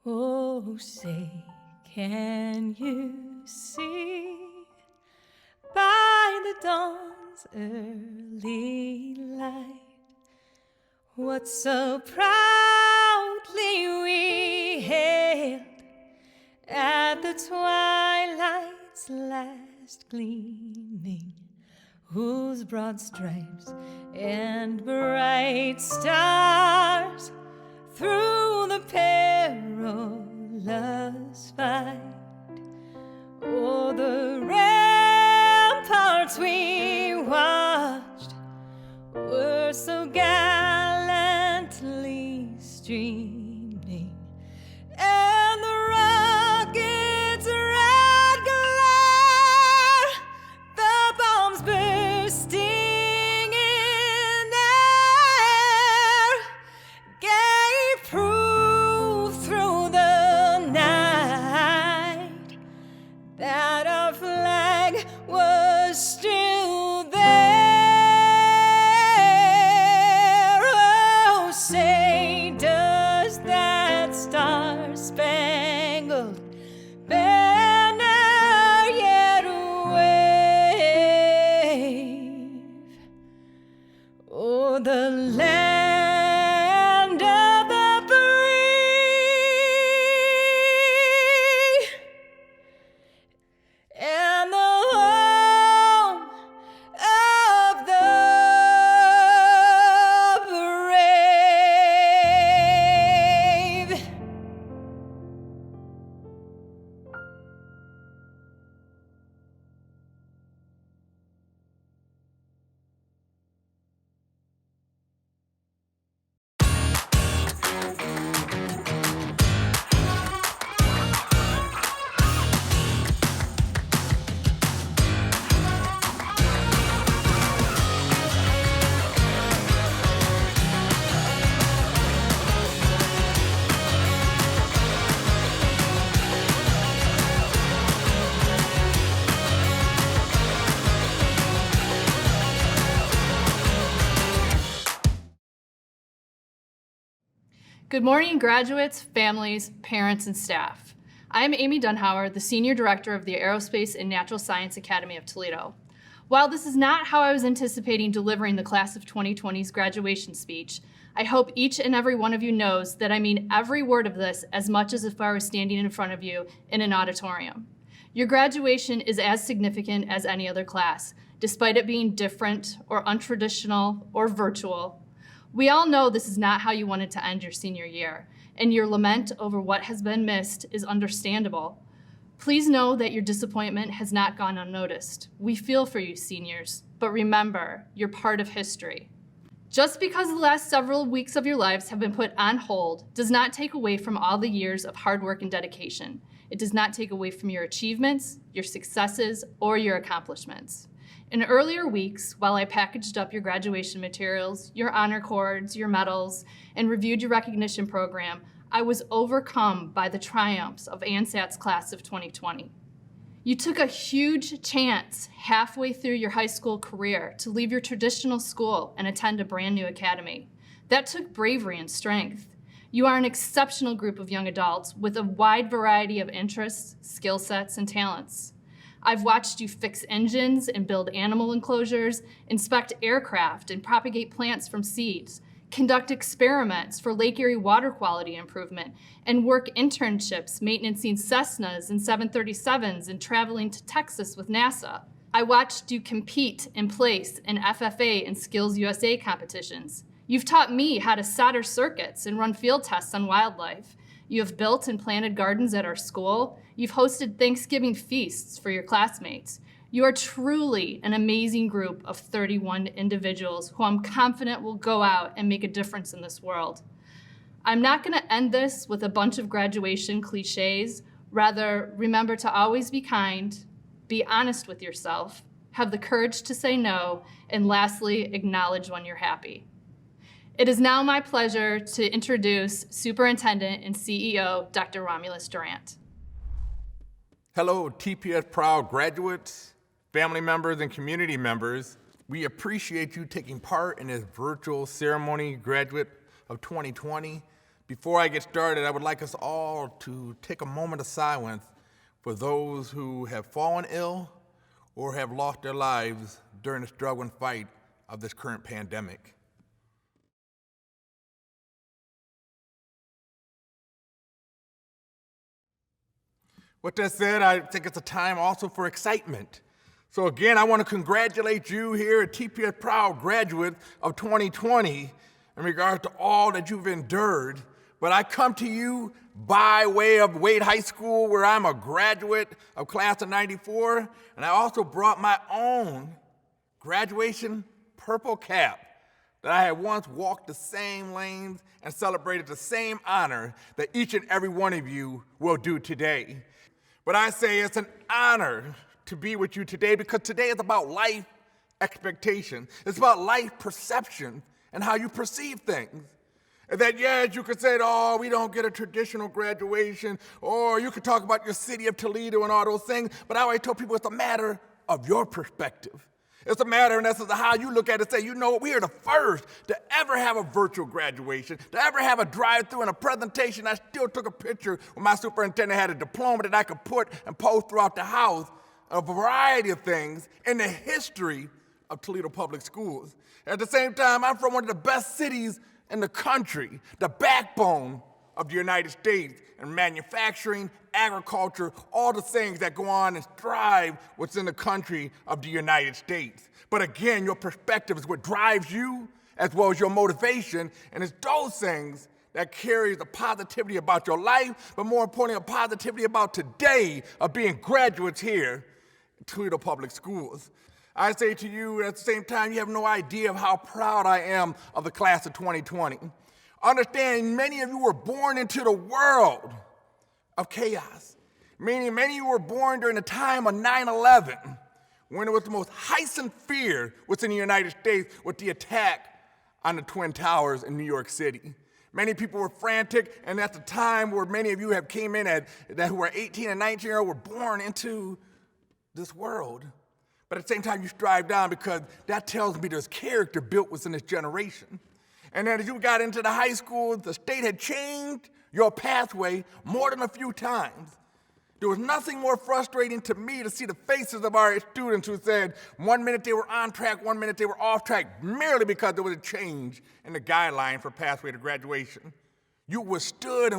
Oh, say, can you see by the dawn's early light what so proudly we hailed at the twilight's last gleaming, whose broad stripes and bright stars through the perilous fight o'er the ramparts we watched were so gallantly streaming, and the rocket's red glare, the bombs bursting in air, gave proof through the night that our flag was still there. Oh, say, does that star-spangled banner yet wave o'er the land of the free and the home of the brave? Good morning, graduates, families, parents, and staff. I am Amy Dunhauer, the Senior Director of the Aerospace and Natural Science Academy of Toledo. While this is not how I was anticipating delivering the Class of 2020's graduation speech, I hope each and every one of you knows that I mean every word of this as much as if I were standing in front of you in an auditorium. Your graduation is as significant as any other class, despite it being different or untraditional or virtual. We all know this is not how you wanted to end your senior year, and your lament over what has been missed is understandable. Please know that your disappointment has not gone unnoticed. We feel for you, seniors, but remember, you're part of history. Just because the last several weeks of your lives have been put on hold does not take away from all the years of hard work and dedication. It does not take away from your achievements, your successes, or your accomplishments. In earlier weeks, while I packaged up your graduation materials, your honor cords, your medals, and reviewed your recognition program, I was overcome by the triumphs of ANSAT's class of 2020. You took a huge chance halfway through your high school career to leave your traditional school and attend a brand new academy. That took bravery and strength. You are an exceptional group of young adults with a wide variety of interests, skill sets, and talents. I've watched you fix engines and build animal enclosures, inspect aircraft and propagate plants from seeds, conduct experiments for Lake Erie water quality improvement, and work internships maintenancing Cessnas and 737s and traveling to Texas with NASA. I watched you compete and place in FFA and Skills USA competitions. You've taught me how to solder circuits and run field tests on wildlife. You have built and planted gardens at our school. You've hosted Thanksgiving feasts for your classmates. You are truly an amazing group of 31 individuals who I'm confident will go out and make a difference in this world. I'm not going to end this with a bunch of graduation cliches. Rather, remember to always be kind, be honest with yourself, have the courage to say no, and lastly, acknowledge when you're happy. It is now my pleasure to introduce Superintendent and CEO, Dr. Romulus Durant. Hello, TPS proud graduates, family members, and community members. We appreciate you taking part in this virtual ceremony, graduate of 2020. Before I get started, I would like us all to take a moment of silence for those who have fallen ill or have lost their lives during the struggle and fight of this current pandemic. With that said, I think it's a time also for excitement. So again, I want to congratulate you here at TPS Proud Graduate of 2020 in regards to all that you've endured. But I come to you by way of Wade High School, where I'm a graduate of class of '94, and I also brought my own graduation purple cap that I had once walked the same lanes and celebrated the same honor that each and every one of you will do today. But I say it's an honor to be with you today because today is about life expectation. It's about life perception and how you perceive things. And that, yes, you could say, oh, we don't get a traditional graduation, or you could talk about your city of Toledo and all those things, but I always tell people it's a matter of your perspective. It's a matter, in essence, of how you look at it and say, you know what, we are the first to ever have a virtual graduation, to ever have a drive-through and a presentation. I still took a picture when my superintendent had a diploma that I could put and post throughout the house, a variety of things in the history of Toledo Public Schools. At the same time, I'm from one of the best cities in the country, the backbone of the United States, and manufacturing, agriculture, all the things that go on and thrive within the country of the United States. But again, your perspective is what drives you as well as your motivation, and it's those things that carries the positivity about your life, but more importantly, a positivity about today of being graduates here at Toledo Public Schools. I say to you at the same time, you have no idea of how proud I am of the class of 2020. Understand, many of you were born into the world of chaos, meaning many of you were born during the time of 9/11, when it was the most heightened fear within the United States with the attack on the Twin Towers in New York City. Many people were frantic, and at the time where many of you have came in who were 18 and 19 years old were born into this world. But at the same time, you strive down because that tells me there's character built within this generation. And then as you got into the high school, the state had changed your pathway more than a few times. There was nothing more frustrating to me to see the faces of our students who said 1 minute they were on track, 1 minute they were off track, merely because there was a change in the guideline for pathway to graduation. You withstood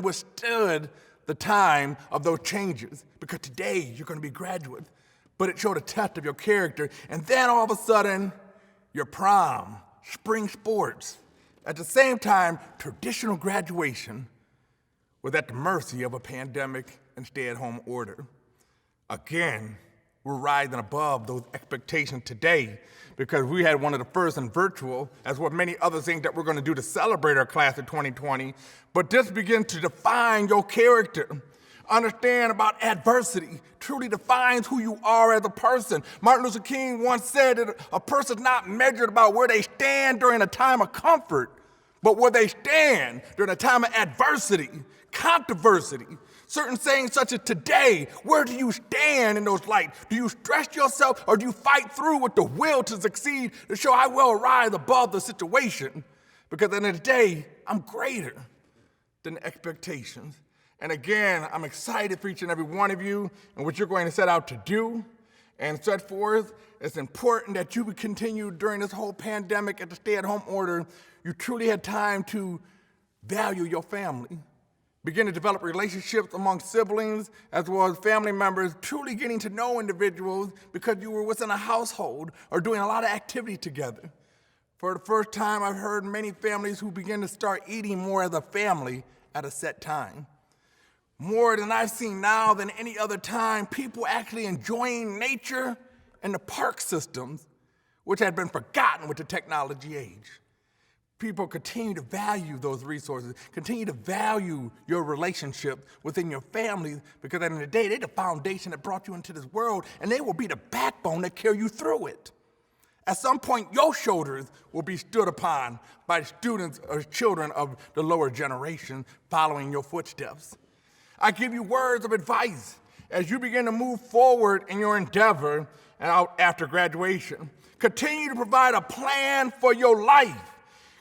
the time of those changes because today you're going to be graduates. But it showed a test of your character. And then all of a sudden, your prom, spring sports. At the same time, traditional graduation was at the mercy of a pandemic and stay-at-home order. Again, we're rising above those expectations today because we had one of the first in virtual, as well as many other things that we're going to do to celebrate our class of 2020. But this begins to define your character. Understand about adversity truly defines who you are as a person. Martin Luther King once said that a person's not measured about where they stand during a time of comfort, but where they stand during a time of adversity, controversy. Certain sayings such as today, where do you stand in those lights? Do you stress yourself or do you fight through with the will to succeed to show I will rise above the situation? Because at the end of the day, I'm greater than the expectations. And again, I'm excited for each and every one of you and what you're going to set out to do and set forth. It's important that you would continue during this whole pandemic at the stay-at-home order. You truly had time to value your family, begin to develop relationships among siblings as well as family members, truly getting to know individuals because you were within a household or doing a lot of activity together. For the first time, I've heard many families who begin to start eating more as a family at a set time. More than I've seen now than any other time, people actually enjoying nature and the park systems, which had been forgotten with the technology age. People continue to value those resources, continue to value your relationship within your families, because at the end of the day, they're the foundation that brought you into this world, and they will be the backbone that carry you through it. At some point, your shoulders will be stood upon by students or children of the lower generation following your footsteps. I give you words of advice as you begin to move forward in your endeavor out after graduation. Continue to provide a plan for your life.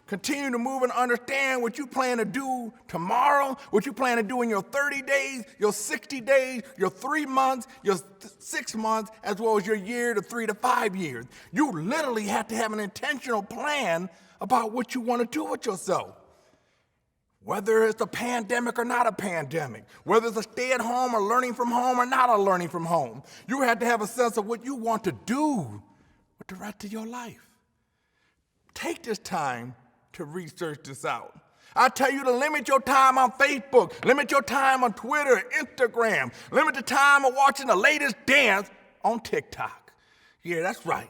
Continue to move and understand what you plan to do tomorrow, what you plan to do in your 30 days, your 60 days, your 3 months, your 6 months, as well as your year to 3 to 5 years. You literally have to have an intentional plan about what you want to do with yourself. Whether it's a pandemic or not a pandemic, whether it's a stay-at-home or learning from home or not a learning from home, you have to have a sense of what you want to do with the rest of your life. Take this time to research this out. I tell you to limit your time on Facebook, limit your time on Twitter, Instagram, limit the time of watching the latest dance on TikTok. Yeah, that's right.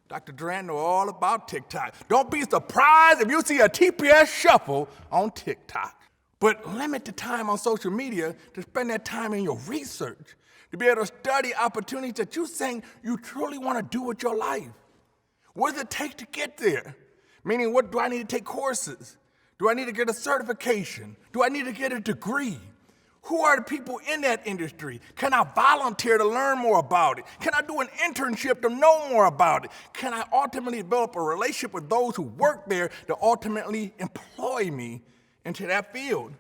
Dr. Durant knows all about TikTok. Don't be surprised if you see a TPS shuffle on TikTok. But limit the time on social media to spend that time in your research, to be able to study opportunities that you saying you truly want to do with your life. What does it take to get there? Meaning, what do I need to take courses? Do I need to get a certification? Do I need to get a degree? Who are the people in that industry? Can I volunteer to learn more about it? Can I do an internship to know more about it? Can I ultimately develop a relationship with those who work there to ultimately employ me into that field?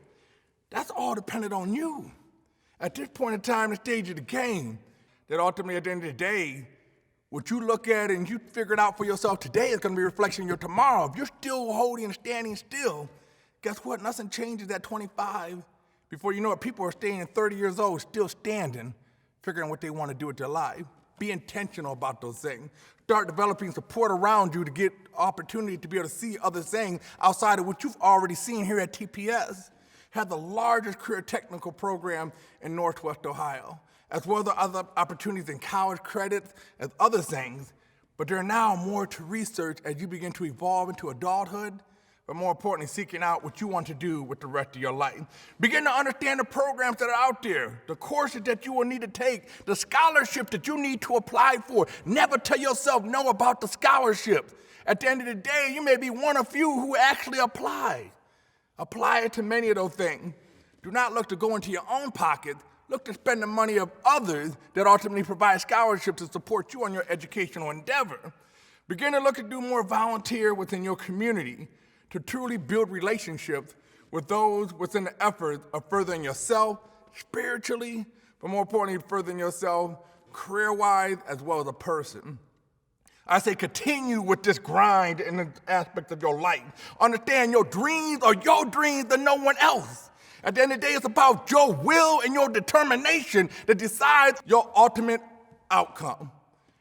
That's all dependent on you. At this point in time, the stage of the game, that ultimately at the end of the day, what you look at and you figure it out for yourself today is going to be a reflection of your tomorrow. If you're still holding and standing still, guess what? Nothing changes at 25. Before you know it, people are staying 30 years old, still standing, figuring what they want to do with their life. Be intentional about those things. Start developing support around you to get opportunity to be able to see other things outside of what you've already seen here at TPS. Have the largest career technical program in Northwest Ohio, as well as other opportunities in college credits and other things. But there are now more to research as you begin to evolve into adulthood, but more importantly, seeking out what you want to do with the rest of your life. Begin to understand the programs that are out there, the courses that you will need to take, the scholarships that you need to apply for. Never tell yourself no about the scholarships. At the end of the day, you may be one of few who actually apply. Apply it to many of those things. Do not look to go into your own pocket. Look to spend the money of others that ultimately provide scholarships to support you on your educational endeavor. Begin to look to do more volunteer within your community to truly build relationships with those within the effort of furthering yourself spiritually, but more importantly, furthering yourself career-wise as well as a person. I say continue with this grind in the aspects of your life. Understand your dreams are your dreams and no one else. At the end of the day, it's about your will and your determination that decides your ultimate outcome.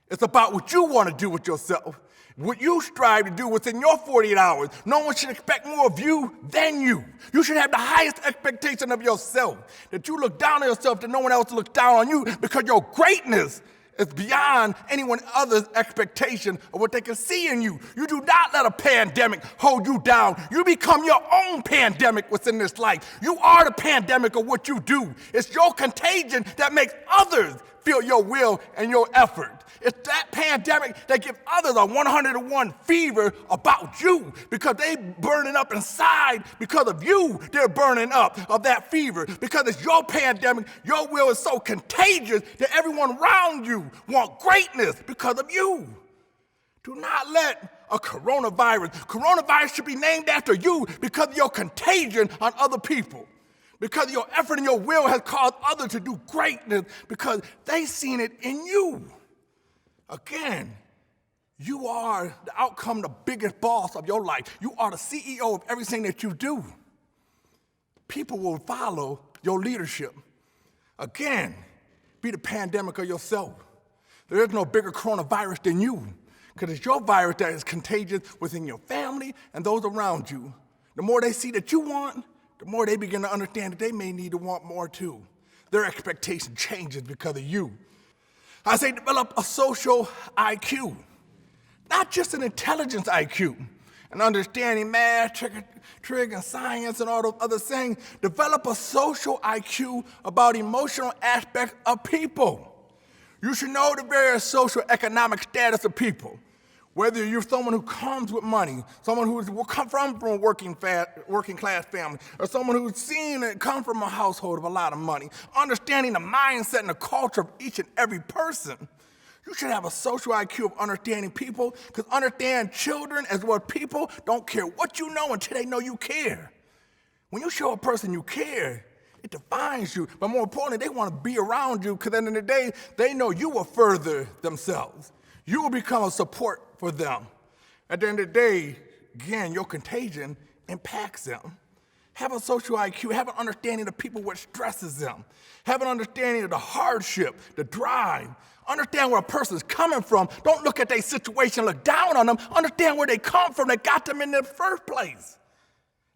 It's about what you want to do with yourself, what you strive to do within your 48 hours. No one should expect more of you than you. You should have the highest expectation of yourself, that you look down on yourself, that no one else looks down on you, because your greatness is beyond anyone other's expectation of what they can see in you. You do not let a pandemic hold you down. You become your own pandemic within this life. You are the pandemic of what you do. It's your contagion that makes others feel your will and your effort. It's that pandemic that gives others a 101 fever about you, because they burning up inside because of you. They're burning up of that fever because it's your pandemic. Your will is so contagious that everyone around you want greatness because of you. Do not let a coronavirus should be named after you because of your contagion on other people. Because your effort and your will has caused others to do greatness because they've seen it in you. Again, you are the outcome, the biggest boss of your life. You are the CEO of everything that you do. People will follow your leadership. Again, be the pandemic of yourself. There is no bigger coronavirus than you, because it's your virus that is contagious within your family and those around you. The more they see that you want, the more they begin to understand that they may need to want more too. Their expectation changes because of you. I say develop a social IQ, not just an intelligence IQ, and understanding math, trig, and science, and all those other things. Develop a social IQ about emotional aspects of people. You should know the various social economic status of people. Whether you're someone who comes with money, someone who come from a working class family, or someone who's seen and come from a household of a lot of money, understanding the mindset and the culture of each and every person. You should have a social IQ of understanding people, because understand children as well as people don't care what you know until they know you care. When you show a person you care, it defines you. But more importantly, they want to be around you, because at the end of the day, they know you will further themselves. You will become a support for them. At the end of the day, again, your contagion impacts them. Have a social IQ, have an understanding of people, what stresses them. Have an understanding of the hardship, the drive. Understand where a person's coming from. Don't look at their situation, look down on them. Understand where they come from, that got them in the first place.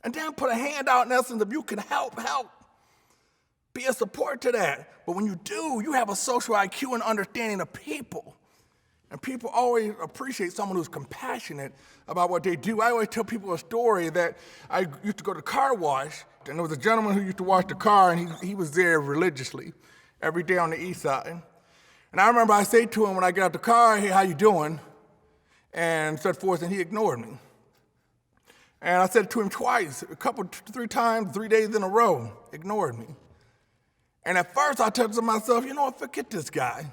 And then put a hand out in essence, if you can help. Be a support to that. But when you do, you have a social IQ and understanding of people. And people always appreciate someone who's compassionate about what they do. I always tell people a story that I used to go to the car wash, and there was a gentleman who used to wash the car, and he was there religiously every day on the east side. And I remember I said to him when I got out the car, "Hey, how you doing?" and so forth, and he ignored me. And I said it to him twice, three times, 3 days in a row, ignored me. And at first I thought to myself, you know what, forget this guy.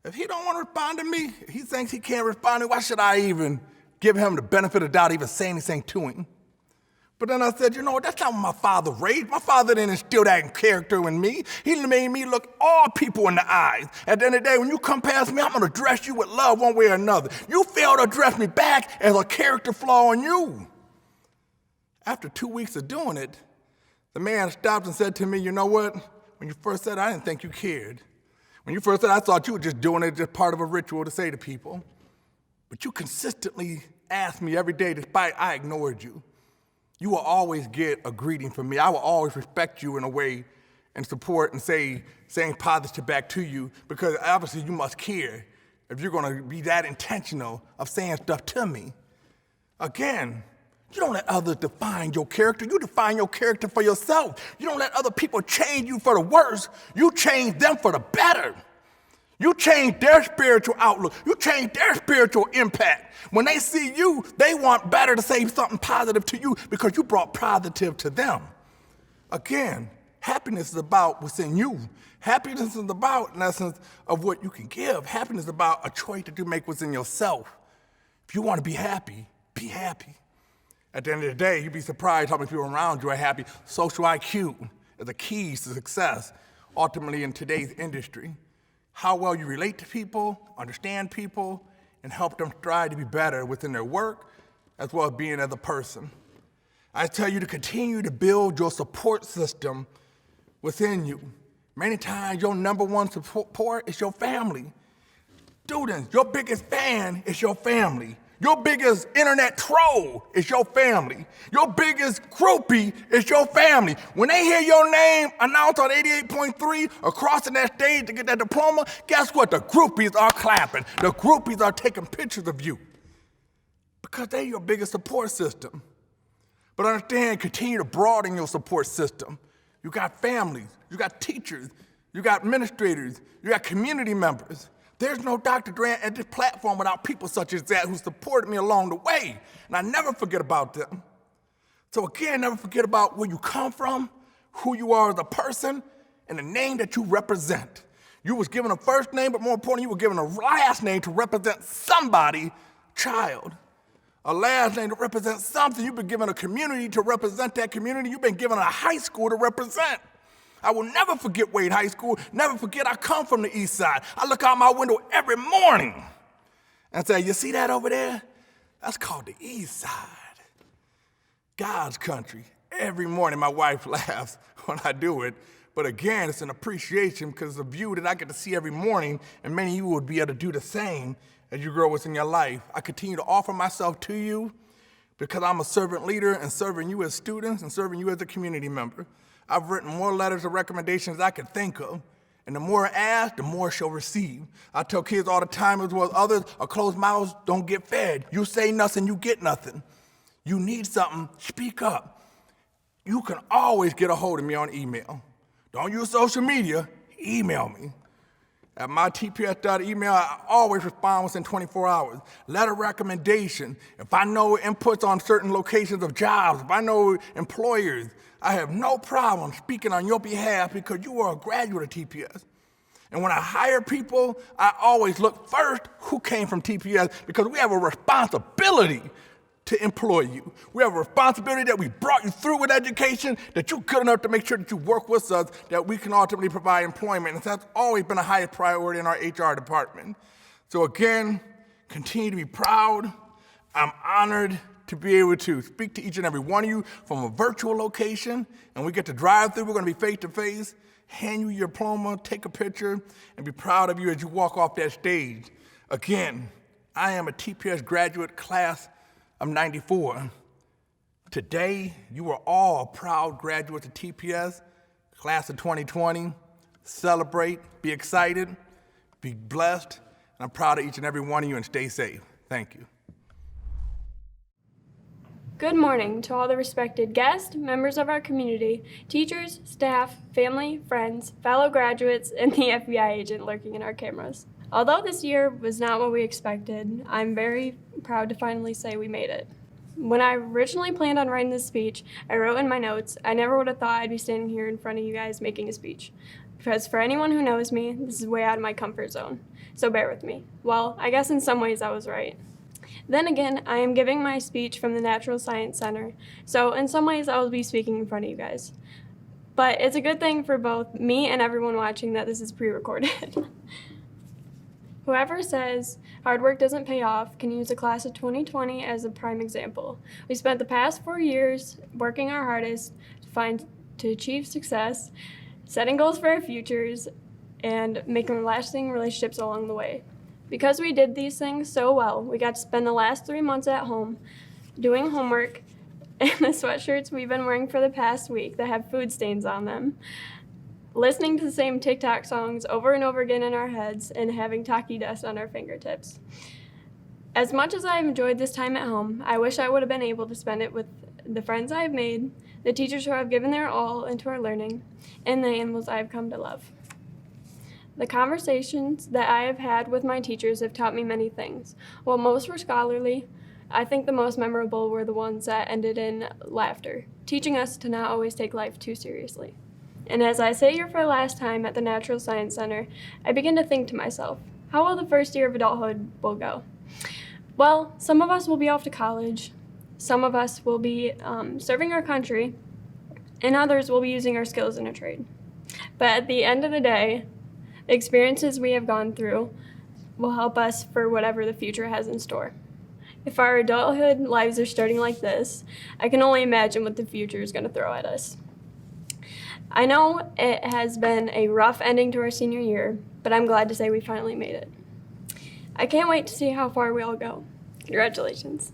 If he don't want to respond to me, he thinks he can't respond to me, why should I even give him the benefit of the doubt, even saying anything to him? But then I said, you know what, that's not what my father raised. My father didn't instill that in character in me. He made me look all people in the eyes. At the end of the day, when you come past me, I'm going to address you with love one way or another. You fail to address me back as a character flaw in you. After 2 weeks of doing it, the man stopped and said to me, you know what, when you first said it, I didn't think you cared. When you first said, I thought you were just doing it just part of a ritual to say to people. But you consistently asked me every day, despite I ignored you. You will always get a greeting from me. I will always respect you in a way and support and saying positive back to you, because obviously you must care if you're going to be that intentional of saying stuff to me. Again, you don't let others define your character. You define your character for yourself. You don't let other people change you for the worse. You change them for the better. You change their spiritual outlook. You change their spiritual impact. When they see you, they want better to say something positive to you because you brought positive to them. Again, happiness is about what's in you. Happiness is about, in essence, of what you can give. Happiness is about a choice that you make what's in yourself. If you want to be happy, be happy. At the end of the day, you'd be surprised how many people around you are happy. Social IQ is the keys to success, ultimately in today's industry. How well you relate to people, understand people, and help them strive to be better within their work, as well as being as a person. I tell you to continue to build your support system within you. Many times, your number one support is your family. Students, your biggest fan is your family. Your biggest internet troll is your family. Your biggest groupie is your family. When they hear your name announced on 88.3 or crossing that stage to get that diploma, guess what? The groupies are clapping. The groupies are taking pictures of you because they're your biggest support system. But understand, continue to broaden your support system. You got families, you got teachers, you got administrators, you got community members. There's no Dr. Grant at this platform without people such as that who supported me along the way. And I never forget about them. So again, never forget about where you come from, who you are as a person, and the name that you represent. You was given a first name, but more importantly, you were given a last name to represent somebody, child. A last name to represent something. You've been given a community to represent that community. You've been given a high school to represent. I will never forget Wade High School, never forget I come from the east side. I look out my window every morning and say, you see that over there? That's called the east side. God's country. Every morning my wife laughs when I do it, but again, it's an appreciation because it's a view that I get to see every morning, and many of you would be able to do the same as you grow what's in your life. I continue to offer myself to you because I'm a servant leader and serving you as students and serving you as a community member. I've written more letters of recommendations I could think of, and the more I ask, the more she'll receive. I tell kids all the time, as well as others, a closed mouth don't get fed. You say nothing, you get nothing. You need something, speak up. You can always get a hold of me on email. Don't use social media, email me. At mytps.email, I always respond within 24 hours. Letter recommendation. If I know inputs on certain locations of jobs, if I know employers, I have no problem speaking on your behalf because you are a graduate of TPS. And when I hire people, I always look first who came from TPS because we have a responsibility to employ you. We have a responsibility that we brought you through with education, that you're good enough to make sure that you work with us, that we can ultimately provide employment. And that's always been the highest priority in our HR department. So again, continue to be proud. I'm honored to be able to speak to each and every one of you from a virtual location, and we get to drive through. We're going to be face-to-face, hand you your diploma, take a picture, and be proud of you as you walk off that stage. Again, I am a TPS graduate class of 94. Today, you are all proud graduates of TPS, class of 2020. Celebrate, be excited, be blessed, and I'm proud of each and every one of you, and stay safe. Thank you. Good morning to all the respected guests, members of our community, teachers, staff, family, friends, fellow graduates, and the FBI agent lurking in our cameras. Although this year was not what we expected, I'm very proud to finally say we made it. When I originally planned on writing this speech, I wrote in my notes, I never would have thought I'd be standing here in front of you guys making a speech. Because for anyone who knows me, this is way out of my comfort zone. So bear with me. Well, I guess in some ways I was right. Then again, I am giving my speech from the Natural Science Center, so in some ways I will be speaking in front of you guys. But it's a good thing for both me and everyone watching that this is pre-recorded. Whoever says hard work doesn't pay off can use the class of 2020 as a prime example. We spent the past 4 years working our hardest to achieve success, setting goals for our futures, and making lasting relationships along the way. Because we did these things so well, we got to spend the last 3 months at home doing homework and the sweatshirts we've been wearing for the past week that have food stains on them, listening to the same TikTok songs over and over again in our heads, and having Taki dust on our fingertips. As much as I've enjoyed this time at home, I wish I would have been able to spend it with the friends I have made, the teachers who have given their all into our learning, and the animals I have come to love. The conversations that I have had with my teachers have taught me many things. While most were scholarly, I think the most memorable were the ones that ended in laughter, teaching us to not always take life too seriously. And as I sit here for the last time at the Natural Science Center, I begin to think to myself, how will the first year of adulthood will go? Well, some of us will be off to college, some of us will be serving our country, and others will be using our skills in a trade. But at the end of the day, the experiences we have gone through will help us for whatever the future has in store. If our adulthood lives are starting like this, I can only imagine what the future is going to throw at us. I know it has been a rough ending to our senior year, but I'm glad to say we finally made it. I can't wait to see how far we all go. Congratulations.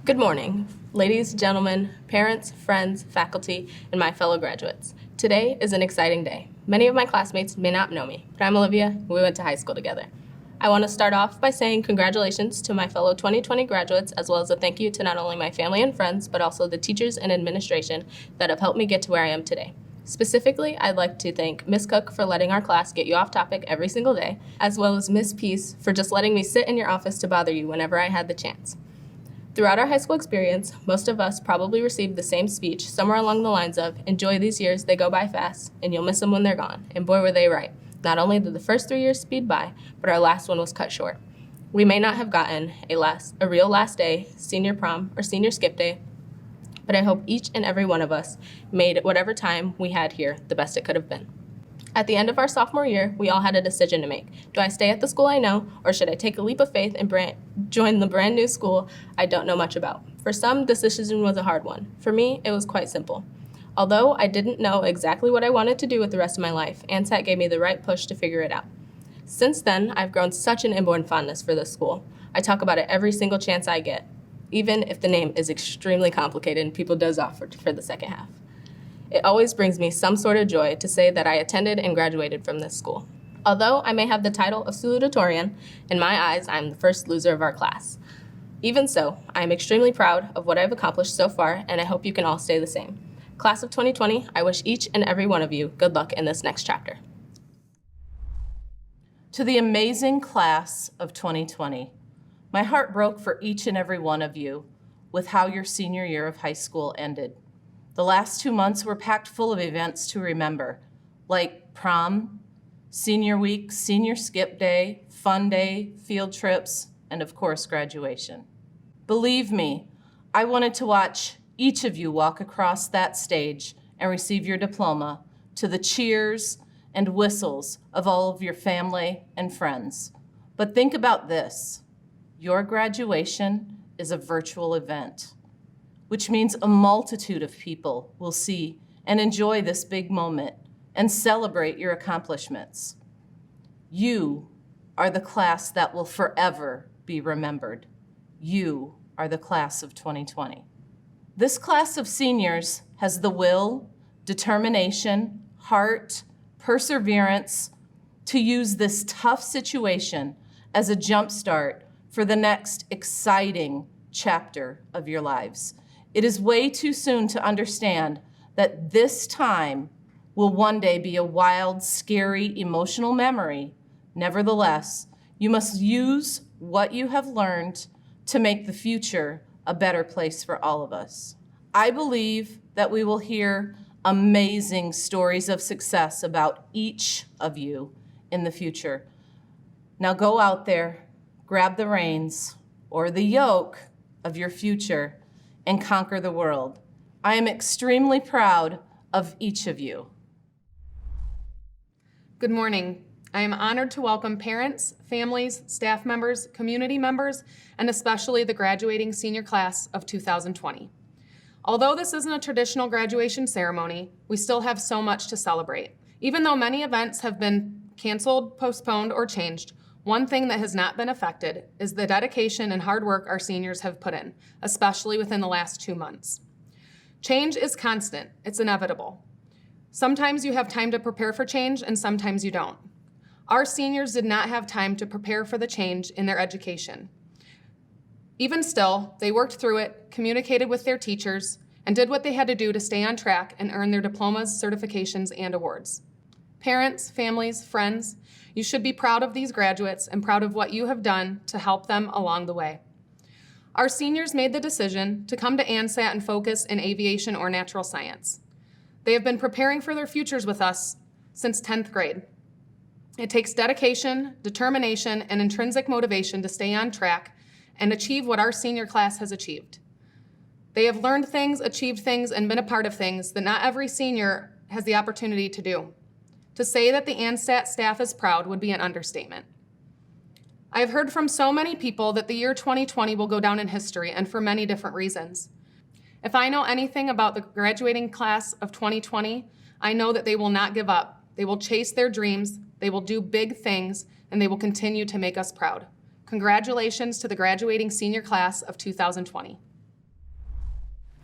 Good morning, ladies, gentlemen, parents, friends, faculty, and my fellow graduates. Today is an exciting day. Many of my classmates may not know me, but I'm Olivia, and we went to high school together. I want to start off by saying congratulations to my fellow 2020 graduates, as well as a thank you to not only my family and friends, but also the teachers and administration that have helped me get to where I am today. Specifically, I'd like to thank Ms. Cook for letting our class get you off topic every single day, as well as Ms. Peace for just letting me sit in your office to bother you whenever I had the chance. Throughout our high school experience, most of us probably received the same speech somewhere along the lines of, enjoy these years, they go by fast, and you'll miss them when they're gone. And boy, were they right. Not only did the first 3 years speed by, but our last one was cut short. We may not have gotten a real last day, senior prom, or senior skip day, but I hope each and every one of us made whatever time we had here the best it could have been. At the end of our sophomore year, we all had a decision to make. Do I stay at the school I know, or should I take a leap of faith and join the brand new school I don't know much about? For some, this decision was a hard one. For me, it was quite simple. Although I didn't know exactly what I wanted to do with the rest of my life, ANSAT gave me the right push to figure it out. Since then, I've grown such an inborn fondness for this school. I talk about it every single chance I get, even if the name is extremely complicated and people doze off for the second half. It always brings me some sort of joy to say that I attended and graduated from this school. Although I may have the title of Salutatorian, in my eyes, I'm the first loser of our class. Even so, I am extremely proud of what I've accomplished so far, and I hope you can all stay the same. Class of 2020, I wish each and every one of you good luck in this next chapter. To the amazing class of 2020, my heart broke for each and every one of you with how your senior year of high school ended. The last 2 months were packed full of events to remember, like prom, senior week, senior skip day, fun day, field trips, and of course, graduation. Believe me, I wanted to watch each of you walk across that stage and receive your diploma to the cheers and whistles of all of your family and friends. But think about this. Your graduation is a virtual event, which means a multitude of people will see and enjoy this big moment and celebrate your accomplishments. You are the class that will forever be remembered. You are the class of 2020. This class of seniors has the will, determination, heart, perseverance to use this tough situation as a jumpstart for the next exciting chapter of your lives. It is way too soon to understand that this time will one day be a wild, scary, emotional memory. Nevertheless, you must use what you have learned to make the future a better place for all of us. I believe that we will hear amazing stories of success about each of you in the future. Now go out there, grab the reins or the yoke of your future and conquer the world. I am extremely proud of each of you. Good morning. I am honored to welcome parents, families, staff members, community members, and especially the graduating senior class of 2020. Although this isn't a traditional graduation ceremony, we still have so much to celebrate. Even though many events have been canceled, postponed, or changed, one thing that has not been affected is the dedication and hard work our seniors have put in, especially within the last 2 months. Change is constant. It's inevitable. Sometimes you have time to prepare for change, and sometimes you don't. Our seniors did not have time to prepare for the change in their education. Even still, they worked through it, communicated with their teachers, and did what they had to do to stay on track and earn their diplomas, certifications, and awards. Parents, families, friends, you should be proud of these graduates and proud of what you have done to help them along the way. Our seniors made the decision to come to ANSAT and focus in aviation or natural science. They have been preparing for their futures with us since 10th grade. It takes dedication, determination, and intrinsic motivation to stay on track and achieve what our senior class has achieved. They have learned things, achieved things, and been a part of things that not every senior has the opportunity to do. To say that the ANSTAT staff is proud would be an understatement. I have heard from so many people that the year 2020 will go down in history, and for many different reasons. If I know anything about the graduating class of 2020, I know that they will not give up. They will chase their dreams, they will do big things, and they will continue to make us proud. Congratulations to the graduating senior class of 2020.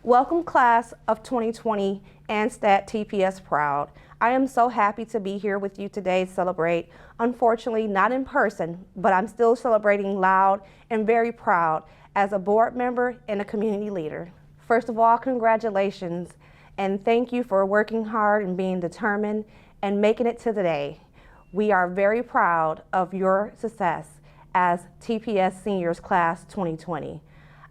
Welcome class of 2020 ANSTAT TPS Proud. I am so happy to be here with you today to celebrate. Unfortunately, not in person, but I'm still celebrating loud and very proud as a board member and a community leader. First of all, congratulations and thank you for working hard and being determined and making it to today. We are very proud of your success as TPS Seniors Class 2020.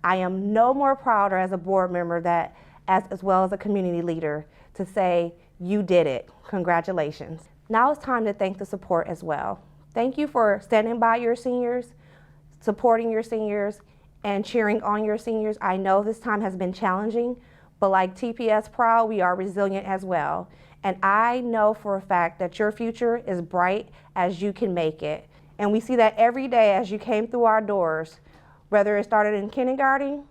I am no more prouder as a board member that, as well as a community leader, to say you did it. Congratulations. Now it's time to thank the support as well. Thank you for standing by your seniors, supporting your seniors, and cheering on your seniors. I know this time has been challenging, but like TPS Proud, we are resilient as well. And I know for a fact that your future is bright as you can make it. And we see that every day as you came through our doors, whether it started in kindergarten,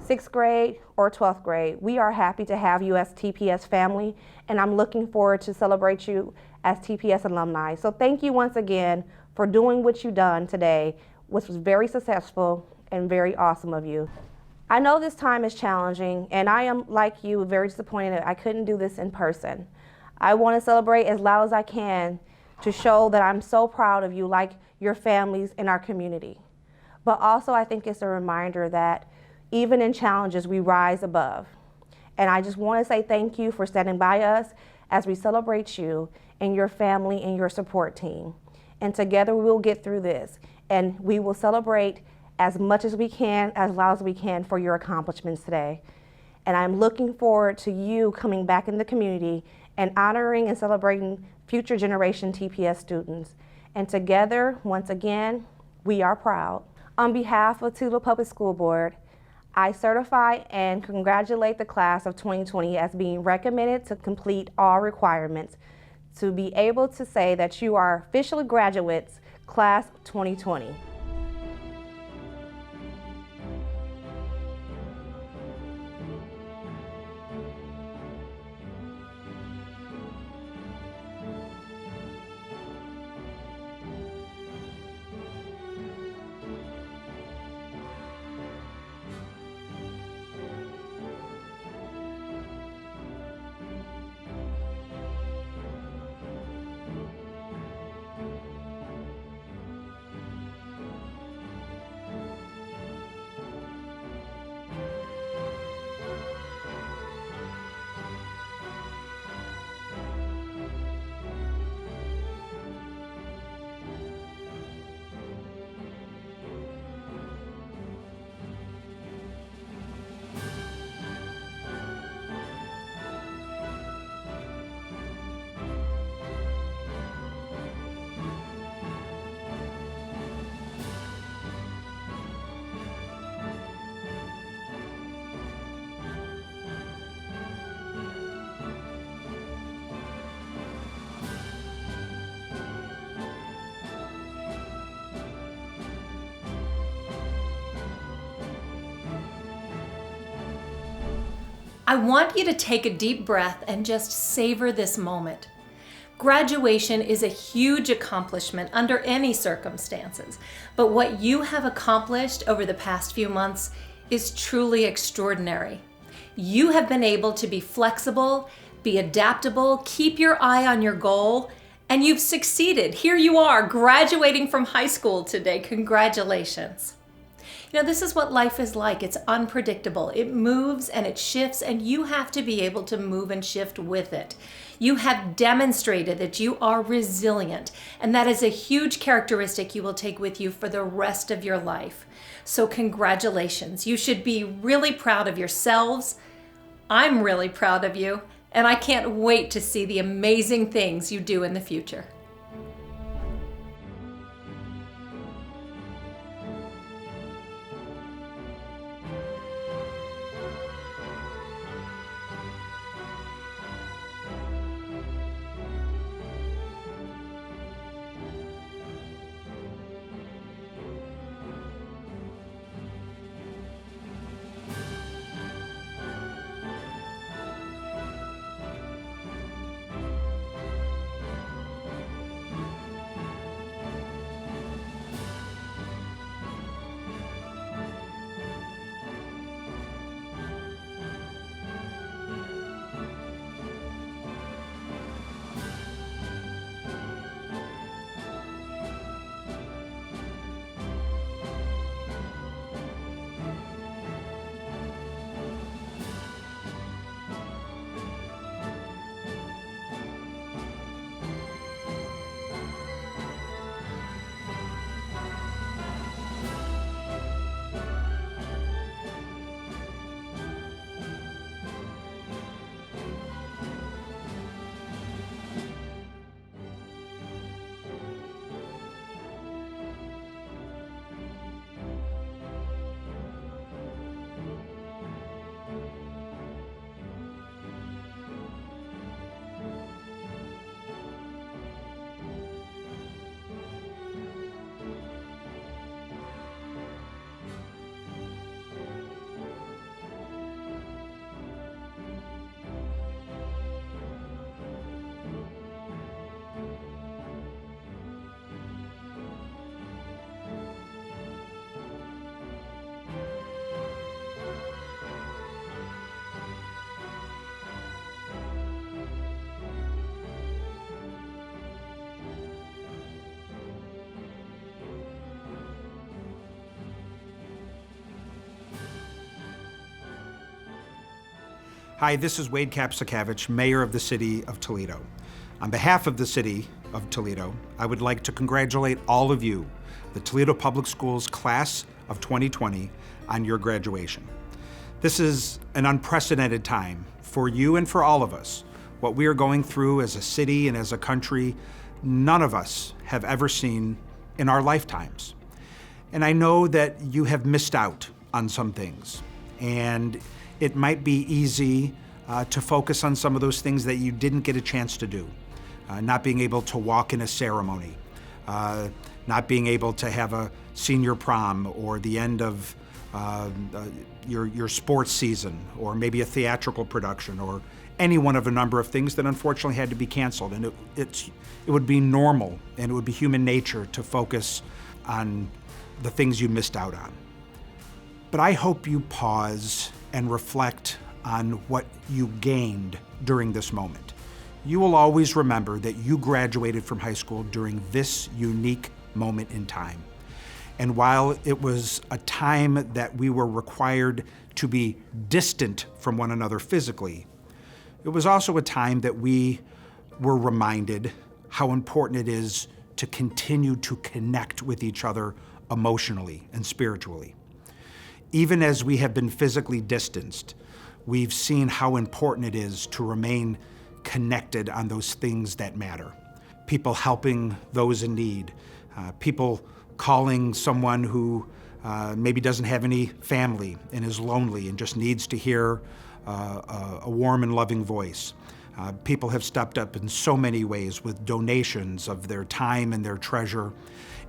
6th grade, or 12th grade. We are happy to have you as TPS family, and I'm looking forward to celebrate you as TPS alumni. So thank you once again for doing what you've done today, which was very successful and very awesome of you. I know this time is challenging, and I am, like you, very disappointed that I couldn't do this in person. I want to celebrate as loud as I can to show that I'm so proud of you, like your families in our community. But also I think it's a reminder that even in challenges, we rise above. And I just want to say thank you for standing by us as we celebrate you and your family and your support team. And together we will get through this, and we will celebrate as much as we can, as loud as we can for your accomplishments today. And I'm looking forward to you coming back in the community and honoring and celebrating future generation TPS students. And together, once again, we are proud. On behalf of Toledo Public School Board, I certify and congratulate the class of 2020 as being recommended to complete all requirements to be able to say that you are officially graduates, class of 2020. I want you to take a deep breath and just savor this moment. Graduation is a huge accomplishment under any circumstances, but what you have accomplished over the past few months is truly extraordinary. You have been able to be flexible, be adaptable, keep your eye on your goal, and you've succeeded. Here you are, graduating from high school today. Congratulations. You know, this is what life is like. It's unpredictable. It moves and it shifts, and you have to be able to move and shift with it. You have demonstrated that you are resilient, and that is a huge characteristic you will take with you for the rest of your life. So congratulations. You should be really proud of yourselves. I'm really proud of you, and I can't wait to see the amazing things you do in the future. Hi, this is Wade Kapsakavich, Mayor of the City of Toledo. On behalf of the City of Toledo, I would like to congratulate all of you, the Toledo Public Schools Class of 2020, on your graduation. This is an unprecedented time for you and for all of us What we are going through as a city and as a country, none of us have ever seen in our lifetimes. And I know that you have missed out on some things, and it might be easy to focus on some of those things that you didn't get a chance to do. Not being able to walk in a ceremony, not being able to have a senior prom or the end of your sports season, or maybe a theatrical production, or any one of a number of things that unfortunately had to be canceled. And it would be normal and it would be human nature to focus on the things you missed out on. But I hope you pause and reflect on what you gained during this moment. You will always remember that you graduated from high school during this unique moment in time. And while it was a time that we were required to be distant from one another physically, it was also a time that we were reminded how important it is to continue to connect with each other emotionally and spiritually. Even as we have been physically distanced, we've seen how important it is to remain connected on those things that matter. People helping those in need, people calling someone who maybe doesn't have any family and is lonely and just needs to hear a warm and loving voice. People have stepped up in so many ways with donations of their time and their treasure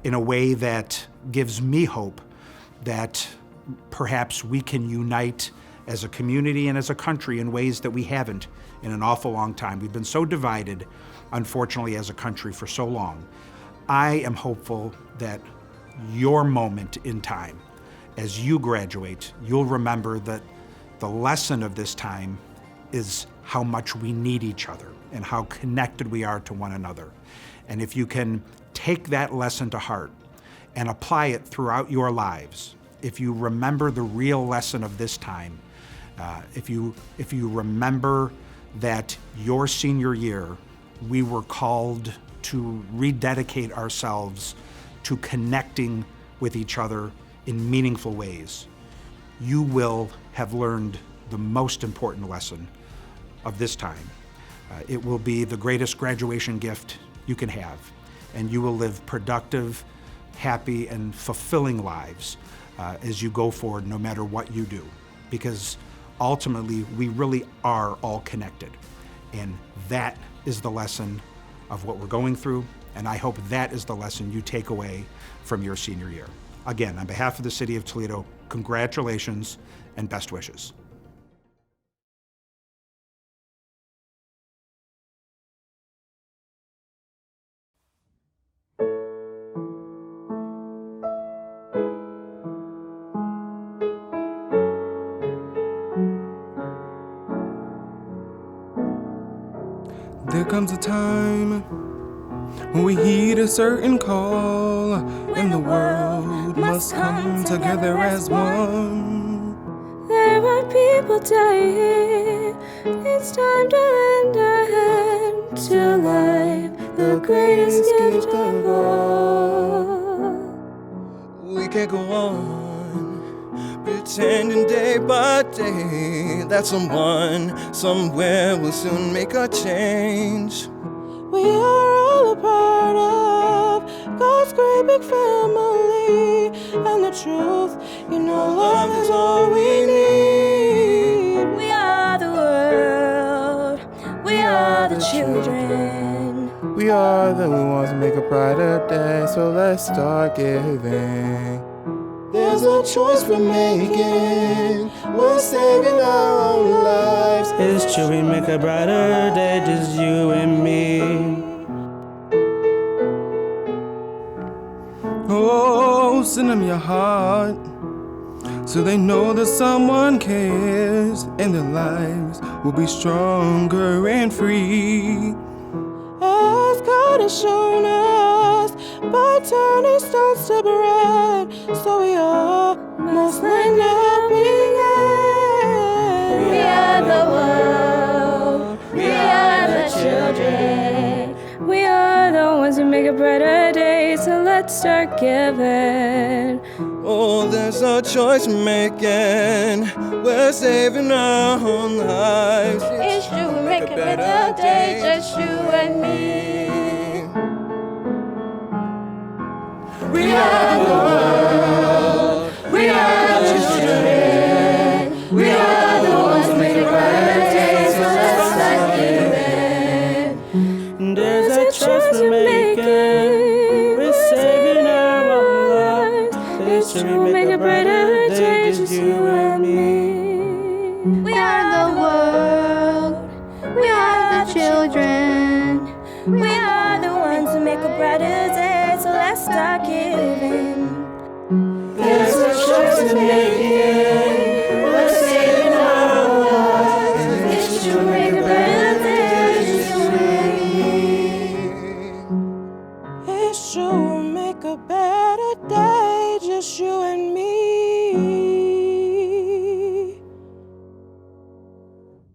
in a way that gives me hope that perhaps we can unite as a community and as a country in ways that we haven't in an awful long time. We've been so divided, unfortunately, as a country for so long. I am hopeful that your moment in time, as you graduate, you'll remember that the lesson of this time is how much we need each other and how connected we are to one another. And if you can take that lesson to heart and apply it throughout your lives, if you remember the real lesson of this time, if you remember that your senior year, we were called to rededicate ourselves to connecting with each other in meaningful ways, you will have learned the most important lesson of this time. It will be the greatest graduation gift you can have, and you will live productive, happy, and fulfilling lives as you go forward, no matter what you do. Because ultimately, we really are all connected. And that is the lesson of what we're going through, and I hope that is the lesson you take away from your senior year. Again, on behalf of the City of Toledo, congratulations and best wishes. There comes a time when we heed a certain call, and the world must come together as one. There are people dying, it's time to lend a hand to life, the greatest gift of all. We can't go on pretending day by day that someone somewhere will soon make a change. We are all a part of God's great big family, and the truth, love is all we need. We are the world, we are the children. We are the ones who make a brighter day, so let's start giving. There's no choice we're making, we're saving our own lives. It's true, we make a brighter day, just you and me. Oh, send them your heart, so they know that someone cares, and their lives will be stronger and free. As God has shown us, by turning stones to bread, so we all must lend a helping hand. We are the world, we are the children. We are the ones who make a brighter day, so let's start giving. Oh, there's a choice we're making. We're saving our own lives. It's true, we make a better day, just you and me. We are the world. We are the children. We are the ones who make a brighter day, so let's start giving. There's a choice we're making. We're saving our own lives. It's true, we make a brighter day, just you and me. We are the world. We are the children. We are the ones who make a brighter day, so let's start giving. There's a choice we're making.